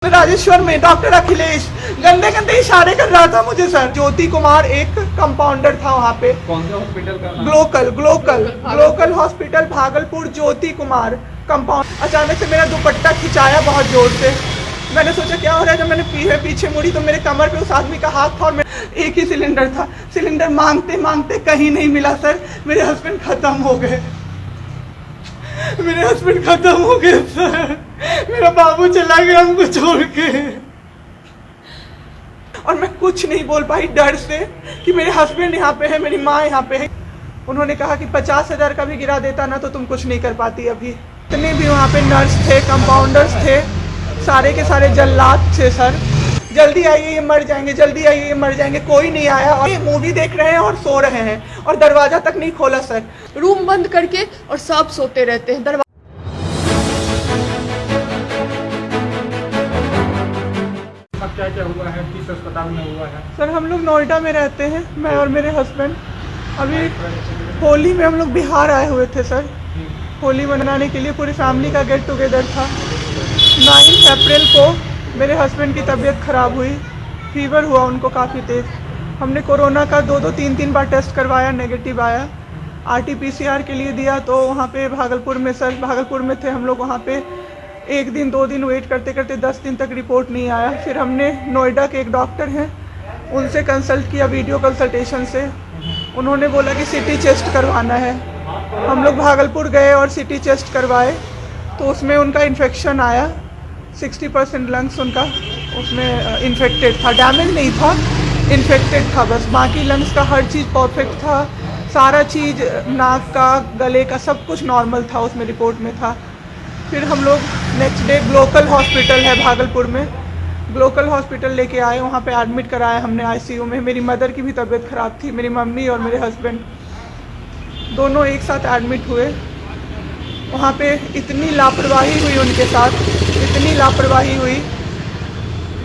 राजेश्वर में डॉक्टर अखिलेश गंदे गंदे इशारे कर रहा था मुझे सर। ज्योति कुमार एक कंपाउंडर था वहाँ पे। कौन से हॉस्पिटल का नाम? Glocal hospital Bhagalpur. Jyoti Kumar compound. अचानक से मेरा दुपट्टा खिंचाया बहुत जोर से। मैंने सोचा क्या हो रहा है। जब मैंने पीछे मुड़ी तो मेरे कमर पे उस आदमी का हाथ था और एक ही सिलेंडर था। सिलेंडर मांगते मांगते कहीं नहीं मिला सर। मेरे हस्बैंड खत्म हो गए। सर मेरा बाबू चला गया हमको छोड़ के और मैं कुछ नहीं बोल पाई डर से कि मेरे हस्बैंड यहाँ पे है, मेरी माँ यहाँ पे है। उन्होंने कहा कि 50,000 का भी गिरा देता ना तो तुम कुछ नहीं कर पाती। अभी इतने भी वहाँ पे नर्स थे, कंपाउंडर्स थे, सारे के सारे जल्लाद थे सर। जल्दी आइए ये मर जाएंगे, जल्दी आइए ये मर जाएंगे। कोई नहीं आया और ये मूवी देख रहे हैं और सो रहे हैं और दरवाजा तक नहीं खोला सर। रूम बंद करके और सब सोते रहते हैं। क्या हुआ है, किस अस्पताल में हुआ है? सर हम लोग नोएडा में रहते हैं, मैं और मेरे हस्बैंड। अभी होली में हम लोग बिहार आए हुए थे सर। होली मनाने के लिए पूरी फैमिली का गेट टुगेदर था। 9 अप्रैल को मेरे हस्बैंड की तबीयत ख़राब हुई, फीवर हुआ उनको काफ़ी तेज़। हमने कोरोना का 2-3 बार टेस्ट करवाया, नेगेटिव आया। RT-PCR के लिए दिया तो वहाँ पे भागलपुर में थे हम लोग। वहाँ पे 1 दिन 2 दिन वेट करते करते 10 दिन तक रिपोर्ट नहीं आया। फिर हमने नोएडा के एक डॉक्टर हैं उनसे कंसल्ट किया, वीडियो कंसल्टेशन से। उन्होंने बोला कि CT चेस्ट करवाना है। हम लोग भागलपुर गए और CT चेस्ट करवाए तो उसमें उनका इन्फेक्शन आया। 60% लंग्स उनका उसमें इन्फेक्टेड था। डैमेज नहीं था, इन्फेक्टेड था बस। बाकी लंग्स का हर चीज़ परफेक्ट था। सारा चीज़ नाक का, गले का सब कुछ नॉर्मल था, उसमें रिपोर्ट में था। फिर हम लोग नेक्स्ट डे ग्लोकल हॉस्पिटल है भागलपुर में, ग्लोकल हॉस्पिटल लेके आए। वहाँ पे एडमिट कराया हमने ICU में। मेरी मदर की भी तबीयत ख़राब थी, मेरी मम्मी और मेरे हस्बैंड दोनों एक साथ एडमिट हुए। वहाँ पे इतनी लापरवाही हुई उनके साथ, इतनी लापरवाही हुई।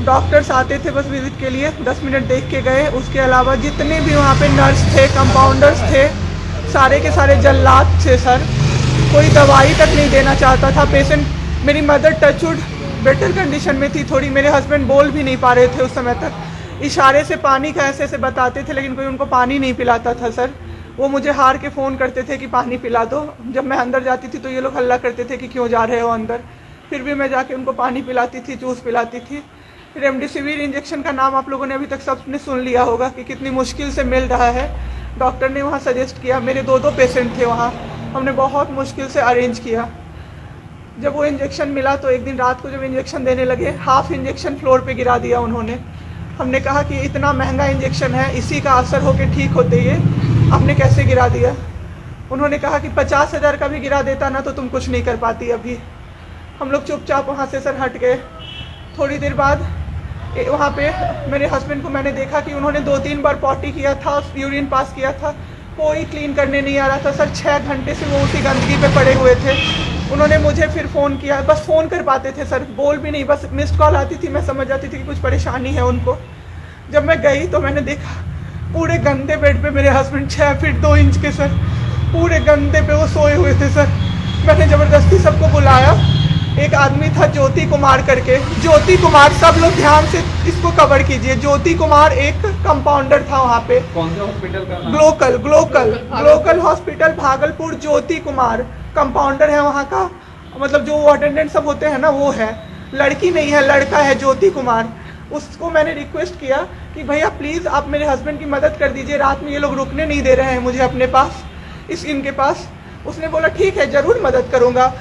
डॉक्टर्स आते थे बस विजिट के लिए, 10 मिनट देख के गए। उसके अलावा जितने भी वहाँ पे नर्स थे, कंपाउंडर्स थे, सारे के सारे जल्लाद थे सर। कोई दवाई तक नहीं देना चाहता था पेशेंट। मेरी मदर टचवुड बेटर कंडीशन में थी थोड़ी। मेरे हस्बैंड बोल भी नहीं पा रहे थे उस समय तक। इशारे से पानी का ऐसे ऐसे बताते थे लेकिन कोई उनको पानी नहीं पिलाता था सर। वो मुझे हार के फ़ोन करते थे कि पानी पिला दो। जब मैं अंदर जाती थी तो ये लोग हल्ला करते थे कि क्यों जा रहे हो अंदर। फिर भी मैं जाके उनको पानी पिलाती थी, जूस पिलाती थी। रेमडेसिविर इंजेक्शन का नाम आप लोगों ने अभी तक सबने सुन लिया होगा कि कितनी मुश्किल से मिल रहा है। डॉक्टर ने वहाँ सजेस्ट किया। मेरे 2 पेशेंट थे वहाँ, हमने बहुत मुश्किल से अरेंज किया। जब वो इंजेक्शन मिला तो एक दिन रात को जब इंजेक्शन देने लगे, हाफ इंजेक्शन फ्लोर पे गिरा दिया उन्होंने। हमने कहा कि इतना महंगा इंजेक्शन है, इसी का असर होके ठीक होते ये आपने कैसे गिरा दिया। उन्होंने कहा कि 50,000 का भी गिरा देता ना तो तुम कुछ नहीं कर पाती। अभी हम लोग चुपचाप वहाँ से सर हट गए। थोड़ी देर बाद वहाँ पे मेरे हस्बैंड को मैंने देखा कि उन्होंने 2-3 बार पॉटी किया था, यूरिन पास किया था, कोई क्लीन करने नहीं आ रहा था सर। 6 घंटे से वो उसी गंदगी पे पड़े हुए थे। उन्होंने मुझे फिर फ़ोन किया, बस फ़ोन कर पाते थे सर, बोल भी नहीं, बस मिस्ड कॉल आती थी, मैं समझ जाती थी कि कुछ परेशानी है उनको। जब मैं गई तो मैंने देखा पूरे गंदे बेड पे मेरे हस्बैंड 6 फीट 2 इंच के सर, पूरे गंदे पे वो सोए हुए थे सर। मैंने ज़बरदस्ती सबको बुलाया। एक आदमी था ज्योति कुमार करके, ज्योति कुमार, सब लोग ध्यान से इसको कवर कीजिए। ज्योति कुमार एक कंपाउंडर था वहाँ पे। कौन से हॉस्पिटल का नाम? Glocal hospital Bhagalpur. Jyoti Kumar compounder है वहाँ का, मतलब जो अटेंडेंट सब होते हैं ना वो है। लड़की नहीं है, लड़का है ज्योति कुमार। उसको मैंने रिक्वेस्ट किया कि भैया प्लीज़ आप मेरे हस्बैंड की मदद कर दीजिए, रात में ये लोग रुकने नहीं दे रहे हैं मुझे अपने पास, इनके पास। उसने बोला ठीक है ज़रूर मदद करूँगा,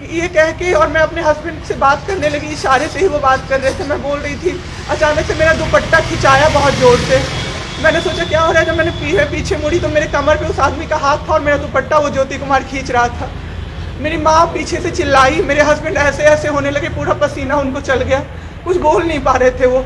ये कह के, और मैं अपने हस्बैंड से बात करने लगी। इशारे से ही वो बात कर रहे थे, मैं बोल रही थी। अचानक से मेरा दुपट्टा खिंचाया बहुत ज़ोर से। मैंने सोचा क्या हो रहा है। जब मैंने पीछे मुड़ी तो मेरे कमर पे उस आदमी का हाथ था और मेरा दुपट्टा वो ज्योति कुमार खींच रहा था। मेरी माँ पीछे से चिल्लाई, मेरे हस्बैंड ऐसे ऐसे होने लगे, पूरा पसीना उनको चल गया, कुछ बोल नहीं पा रहे थे वो।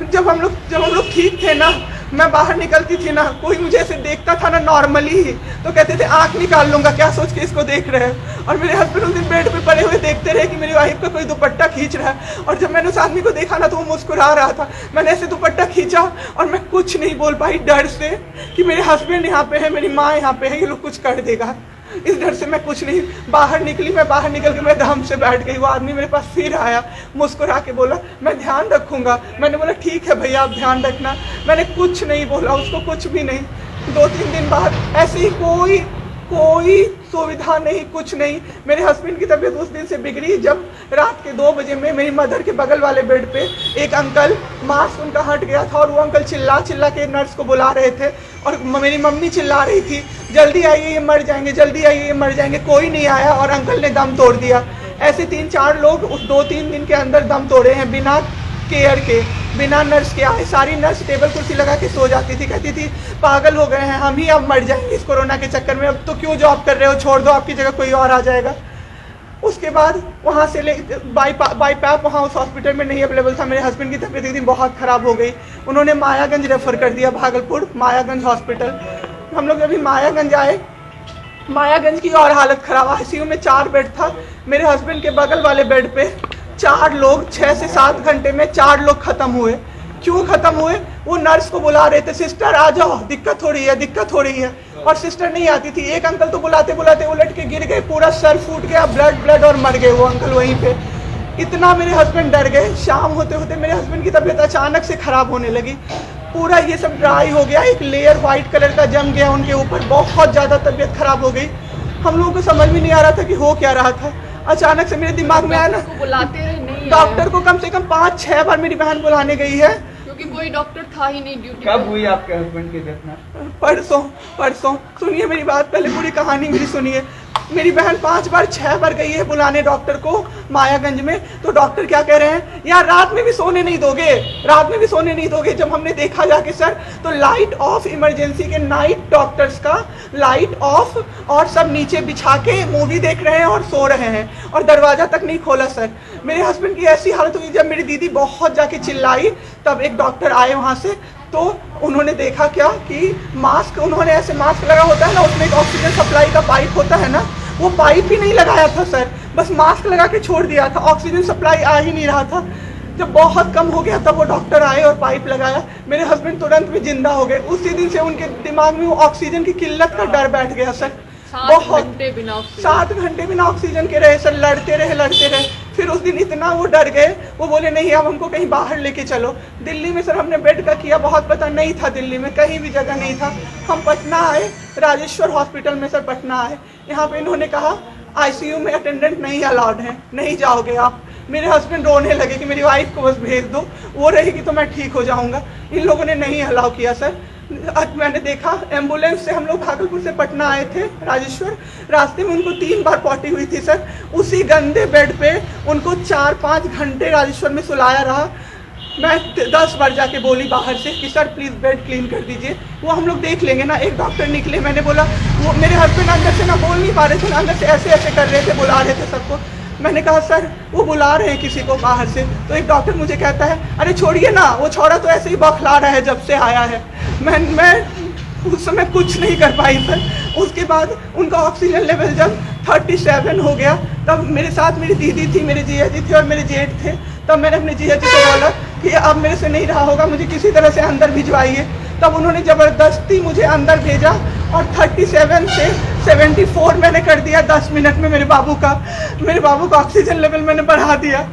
जब हम लोग ठीक थे ना, मैं बाहर निकलती थी ना, कोई मुझे ऐसे देखता था ना नॉर्मली ही तो कहते थे आँख निकाल लूँगा, क्या सोच के इसको देख रहे हैं। और मेरे हस्बैंड उस दिन बेड पे पड़े हुए देखते रहे कि मेरी वाइफ का कोई दुपट्टा खींच रहा है। और जब मैंने उस आदमी को देखा ना तो वो मुस्कुरा रहा था। मैंने ऐसे दुपट्टा खींचा और मैं कुछ नहीं बोल पाई डर से कि मेरे हस्बैंड यहाँ पे है, मेरी माँ यहाँ पे है, ये लोग कुछ कर देगा। इस डर से मैं कुछ नहीं बाहर निकली। मैं बाहर निकल के मैं दम से बैठ गई। वो आदमी मेरे पास फिर आया, मुस्कुरा के बोला मैं ध्यान रखूंगा। मैंने बोला ठीक है भैया, आप ध्यान रखना। मैंने कुछ नहीं बोला उसको, कुछ भी नहीं। 2-3 दिन बाद ऐसे ही कोई सुविधा नहीं, कुछ नहीं। मेरे हस्बैंड की तबीयत उस दिन से बिगड़ी जब रात के 2 बजे में मेरी मदर के बगल वाले बेड पे एक अंकल, मास्क उनका हट गया था और वो अंकल चिल्ला के नर्स को बुला रहे थे और मेरी मम्मी चिल्ला रही थी जल्दी आइए ये मर जाएंगे, जल्दी आइए ये मर जाएंगे। कोई नहीं आया और अंकल ने दम तोड़ दिया। ऐसे 3-4 लोग उस 2-3 दिन के अंदर दम तोड़े हैं बिना केयर के, बिना नर्स के आए। सारी नर्स टेबल कुर्सी लगा के सो जाती थी, कहती थी पागल हो गए हैं हम ही, अब मर जाएंगे इस कोरोना के चक्कर में, अब तो क्यों जॉब कर रहे हो, छोड़ दो, आपकी जगह कोई और आ जाएगा। उसके बाद वहाँ से बाई पैप वहाँ उस हॉस्पिटल में नहीं अवेलेबल था। मेरे हस्बैंड की तबीयत एक दिन बहुत ख़राब हो गई, उन्होंने मायागंज रेफ़र कर दिया, भागलपुर मायागंज हॉस्पिटल। हम लोग अभी मायागंज आए, मायागंज की और हालत ख़राब। ICU में 4 बेड था। मेरे हस्बैंड के बगल वाले बेड पे 4 लोग 6 से 7 घंटे में 4 लोग ख़त्म हुए। क्यों ख़त्म हुए? वो नर्स को बुला रहे थे, सिस्टर आ जाओ, दिक्कत हो रही है, दिक्कत हो रही है, और सिस्टर नहीं आती थी। एक अंकल तो बुलाते बुलाते उलट के गिर गए, पूरा सर फूट गया, ब्लड और मर गए वो अंकल वहीं पे। इतना मेरे हस्बैंड डर गए। शाम होते होते मेरे हस्बैंड की तबीयत अचानक से ख़राब होने लगी, पूरा ये सब ड्राई हो गया, एक लेयर वाइट कलर का जम गया उनके ऊपर, बहुत ज़्यादा तबीयत ख़राब हो गई। हम लोगों को समझ में नहीं आ रहा था कि हो क्या रहा था। अचानक से मेरे दिमाग में आया ना, बुलाते रहे, नहीं डॉक्टर को कम से कम 5-6 बार मेरी बहन बुलाने गई है, क्योंकि कोई डॉक्टर था ही नहीं ड्यूटी। कब हुई आपके हस्बैंड की घटना? परसों। सुनिए मेरी बात, पहले पूरी कहानी मेरी सुनिए। मेरी बहन 5 बार 6 बार गई है बुलाने डॉक्टर को मायागंज में, तो डॉक्टर क्या कह रहे हैं, यार रात में भी सोने नहीं दोगे, रात में भी सोने नहीं दोगे। जब हमने देखा जाके सर, तो लाइट ऑफ, इमरजेंसी के नाइट डॉक्टर्स का लाइट ऑफ, और सब नीचे बिछा के मूवी देख रहे हैं और सो रहे हैं, और दरवाज़ा तक नहीं खोला सर। मेरे हस्बैंड की ऐसी हालत हुई, जब मेरी दीदी बहुत जाके चिल्लाई तब एक डॉक्टर आए वहाँ से, तो उन्होंने देखा क्या कि मास्क, उन्होंने ऐसे मास्क लगा होता है ना, उसमें एक ऑक्सीजन सप्लाई का पाइप होता है ना, वो पाइप ही नहीं लगाया था सर, बस मास्क लगा के छोड़ दिया था, ऑक्सीजन सप्लाई आ ही नहीं रहा था। जब बहुत कम हो गया तब वो डॉक्टर आए और पाइप लगाया, मेरे हस्बैंड तुरंत में जिंदा हो गए। उसी दिन से उनके दिमाग में वो ऑक्सीजन की किल्लत का डर बैठ गया सर। 7 घंटे बिना ऑक्सीजन, 7 घंटे बिना ऑक्सीजन के रहे सर, लड़ते रहे। फिर उस दिन इतना वो डर गए, वो बोले नहीं अब हमको कहीं बाहर लेके चलो। दिल्ली में सर हमने बेड का किया, बहुत पता नहीं था, दिल्ली में कहीं भी जगह नहीं था। हम पटना आए, राजेश्वर हॉस्पिटल में सर पटना आए। यहाँ पे इन्होंने कहा ICU में अटेंडेंट नहीं अलाउड है, नहीं जाओगे आप। मेरे हस्बैंड रोने लगे कि मेरी वाइफ को बस भेज दो, वो रहेगी तो मैं ठीक हो जाऊँगा। इन लोगों ने नहीं अलाउ किया सर। आज मैंने देखा एम्बुलेंस से हम लोग भागलपुर से पटना आए थे राजेश्वर, रास्ते में उनको 3 बार पॉटी हुई थी सर। उसी गंदे बेड पे उनको 4-5 घंटे राजेश्वर में सुलाया रहा। मैं 10 बार जाके बोली बाहर से कि सर प्लीज़ बेड क्लीन कर दीजिए, वो हम लोग देख लेंगे ना। एक डॉक्टर निकले, मैंने बोला, वो मेरे हस्बैंड अंदर से ना बोल नहीं पा रहे थे, अंदर से ऐसे ऐसे कर रहे थे, बुला रहे थे सबको। मैंने कहा सर वो बुला रहे हैं किसी को बाहर से, तो एक डॉक्टर मुझे कहता है अरे छोड़िए ना, वो छोड़ा तो ऐसे ही बौखला रहा है जब से आया है। मैं उस समय कुछ नहीं कर पाई सर। उसके बाद उनका ऑक्सीजन लेवल जब 37 हो गया, तब मेरे साथ मेरी दीदी थी, मेरे जीजा जी थे और मेरे जेठ थे। तब मैंने अपने जीजा जी को बोला कि अब मेरे से नहीं रहा होगा, मुझे किसी तरह से अंदर भिजवाइए। तब उन्होंने ज़बरदस्ती मुझे अंदर भेजा और 37 से 74 मैंने कर दिया 10 मिनट में। मेरे बाबू का ऑक्सीजन लेवल मैंने बढ़ा दिया।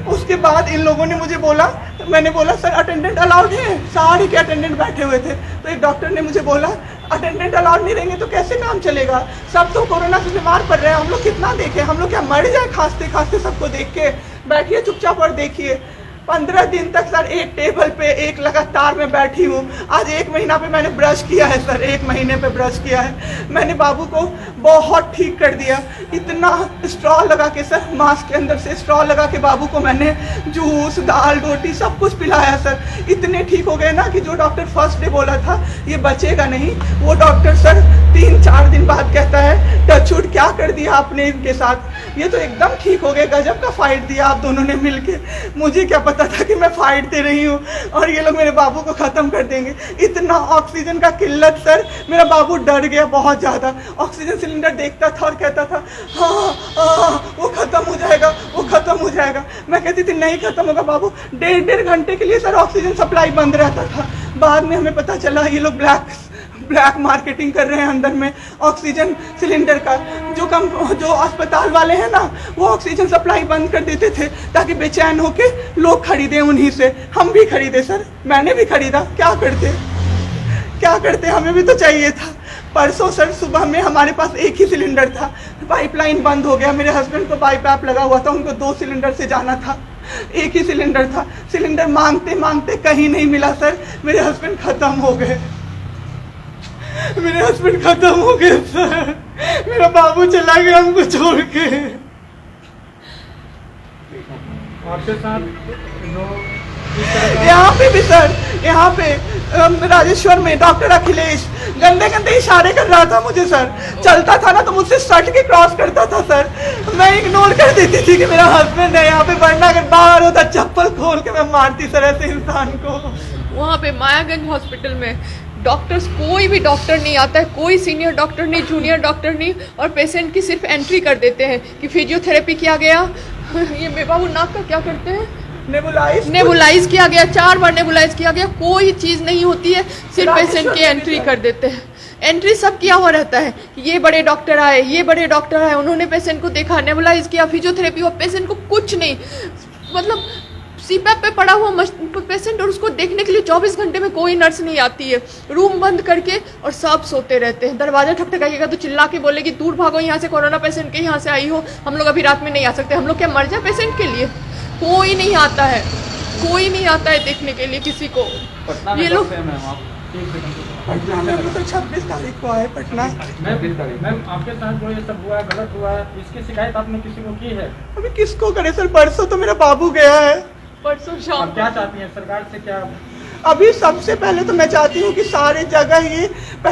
उसके बाद इन लोगों ने मुझे बोला, मैंने बोला सर अटेंडेंट अलाउड है, सारे के अटेंडेंट बैठे हुए थे। तो एक डॉक्टर ने मुझे बोला अटेंडेंट अलाउड नहीं रहेंगे तो कैसे काम चलेगा, सब तो कोरोना से बीमार पड़ रहे हैं, हम लोग कितना देखें, हम लोग क्या मर जाए खांसते खांसते सबको देख के, बैठिए चुपचाप और देखिए। 15 दिन तक सर एक टेबल पे एक लगातार मैं बैठी हूँ। आज 1 महीना पे मैंने ब्रश किया है सर, 1 महीने पे ब्रश किया है मैंने। बाबू को बहुत ठीक कर दिया, इतना स्ट्रॉ लगा के सर, मास्क के अंदर से स्ट्रॉ लगा के बाबू को मैंने जूस, दाल, रोटी सब कुछ पिलाया सर। इतने ठीक हो गए ना कि जो डॉक्टर फर्स्ट डे बोला था ये बचेगा नहीं, वो डॉक्टर सर 3-4 दिन बाद कहता है टचवुड क्या कर दिया आपने इनके साथ, ये तो एकदम ठीक हो गए, गजब का फाइट दिया आप दोनों ने मिलके। मुझे क्या पता था कि मैं फाइट दे रही हूँ और ये लोग मेरे बाबू को ख़त्म कर देंगे। इतना ऑक्सीजन का किल्लत सर, मेरा बाबू डर गया बहुत ज़्यादा। ऑक्सीजन सिलेंडर देखता था और कहता था हाँ वो ख़त्म हो जाएगा, वो ख़त्म हो जाएगा। मैं कहती थी नहीं ख़त्म होगा बाबू। 1.5 घंटे के लिए सर ऑक्सीजन सप्लाई बंद रहता था। बाद में हमें पता चला ये लोग ब्लैक मार्केटिंग कर रहे हैं अंदर में ऑक्सीजन सिलेंडर का। जो अस्पताल वाले हैं ना, वो ऑक्सीजन सप्लाई बंद कर देते थे ताकि बेचैन होके लोग खरीदें उन्हीं से। हम भी खरीदे सर, मैंने भी खरीदा। क्या करते, हमें भी तो चाहिए था। परसों सर सुबह में हमारे पास एक ही सिलेंडर था, पाइपलाइन बंद हो गया। मेरे हस्बैंड को बाईपैप लगा हुआ था, उनको 2 सिलेंडर से जाना था। एक ही सिलेंडर था। सिलेंडर मांगते मांगते कहीं नहीं मिला सर। मेरे हस्बैंड खत्म हो गए सर। मेरा बाबू चला गया हमको छोड़ के। आपके साथ यहाँ पे भी सर, यहाँ पे राजेश्वर में डॉक्टर अखिलेश गंदे इशारे कर रहा था मुझे सर। चलता था ना तो मुझसे सट के क्रॉस करता था सर। मैं इग्नोर कर देती थी कि मेरा हस्बैंड है यहाँ पे, वरना अगर बाहर होता चप्पल खोल के मैं मारती सर ऐसे इंसान को। वहाँ पे मायागंज हॉस्पिटल में डॉक्टर्स, कोई भी डॉक्टर नहीं आता है, कोई सीनियर डॉक्टर नहीं, जूनियर डॉक्टर नहीं, और पेशेंट की सिर्फ एंट्री कर देते हैं कि फिजियोथेरेपी किया गया। ये बाबू नाक का क्या करते हैं, नेबुलाइज किया गया, 4 बार नेबुलाइज किया गया, कोई चीज़ नहीं होती है, सिर्फ पेशेंट की एंट्री कर देते हैं। एंट्री सब किया हुआ रहता है, ये बड़े डॉक्टर आए, उन्होंने पेशेंट को देखा, नेबुलाइज किया, फिजियोथेरेपी हुआ, पेशेंट को कुछ नहीं, मतलब सीपैप पे पड़ा हुआ पेशेंट, और उसको देखने के लिए 24 घंटे में कोई नर्स नहीं आती है। रूम बंद करके और सब सोते रहते हैं। दरवाजा ठकठकाइएगा तो चिल्ला के बोलेगी दूर भागो यहाँ से, कोरोना पेशेंट के यहाँ से आई हो, हम लोग अभी रात में नहीं आ सकते। हम लोग क्या मर जाए पेशेंट के लिए? कोई नहीं आता है देखने के लिए किसी को। ये लोग 26 तारीख को आए पटना। मैम आपके साथ जो ये सब हुआ है, गलत हुआ है, इसकी शिकायत आपने किसी को की है? अभी किसको करे सर? परसों तो मेरा बाबू गया है। परसों शाम आप क्या चाहती हैं सरकार से? क्या अभी सबसे पहले तो मैं चाहती हूँ कि सारे जगह ये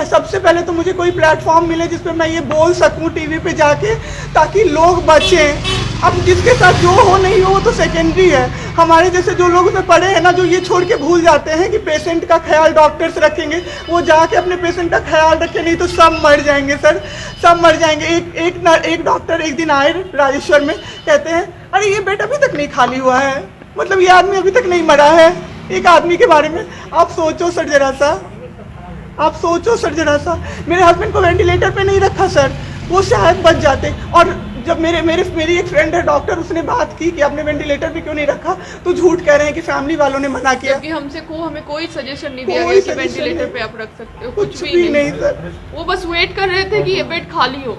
सबसे पहले तो मुझे कोई प्लेटफॉर्म मिले जिस पर मैं ये बोल सकूँ टीवी पे जाके, ताकि लोग बचें। अब जिसके साथ जो हो नहीं हो वो तो सेकेंडरी है। हमारे जैसे जो लोग उसमें पड़े हैं ना, जो ये छोड़ के भूल जाते हैं कि पेशेंट का ख्याल डॉक्टर्स रखेंगे, वो जाके अपने पेशेंट का ख्याल रखें, नहीं तो सब मर जाएंगे सर, सब मर जाएंगे। एक डॉक्टर एक दिन आए राजेश्वर में, कहते हैं अरे ये बेड अभी तक नहीं खाली हुआ है, मतलब ये आदमी अभी तक नहीं मरा है। एक आदमी के बारे में आप सोचो सर जरा सा। मेरे हस्बैंड को वेंटिलेटर पे नहीं रखा सर, वो शायद बच जाते। और जब मेरी एक फ्रेंड है डॉक्टर, उसने बात की कि आपने वेंटिलेटर पे क्यों नहीं रखा, तो झूठ कह रहे हैं कि फैमिली वालों ने मना किया। क्योंकि हमें कोई सजेशन नहीं दिया गया कि वेंटिलेटर पे आप रख सकते हो, कुछ भी नहीं सर। वो बस वेट कर रहे थे कि ये बेड खाली हो।